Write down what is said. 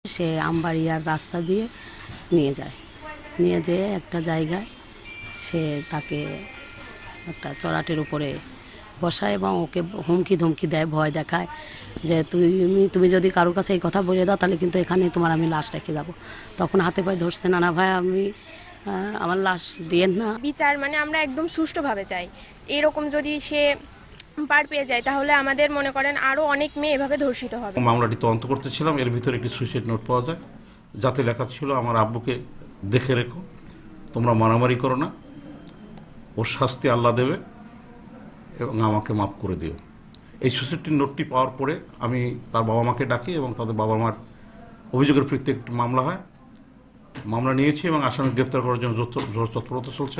সে আমবাড়িয়ার রাস্তা দিয়ে নিয়ে যায়, নিয়ে যেয়ে একটা জায়গায় সে তাকে একটা চড়াটের উপরে বসায় এবং ওকে হুমকি ধমকি দেয়, ভয় দেখায় যে তুমি যদি কারোর কাছে এই কথা বলে দাও তাহলে কিন্তু এখানে তোমার আমি লাশ রেখে যাবো। তখন হাতে পায়ে ধরছে, না না ভাই আমি আমার লাশ দিয়েন না। বিচার মানে আমরা একদম সুষ্ঠুভাবে চাই। এরকম যদি সে পার পেয়ে যায় তাহলে আমাদের মনে করেন আরও অনেক মেয়ে এভাবে ধর্ষিত হবে। মামলাটি তদন্ত করতেছিলাম, এর ভিতরে একটি সুইসাইড নোট পাওয়া যায়, যাতে লেখা ছিল আমার আব্বুকে দেখে রেখো, তোমরা মারামারি করো না, ওর শাস্তি আল্লাহ দেবে এবং আমাকে মাফ করে দিও। এই সুইসাইড নোটটি পাওয়ার পরে আমি তার বাবা মাকে ডাকি এবং তাদের বাবা মার অভিযোগের ভিত্তিতে একটি মামলা হয়। মামলা নিয়েছি এবং আসামি গ্রেপ্তার করার জন্য তৎপরতা চলছে।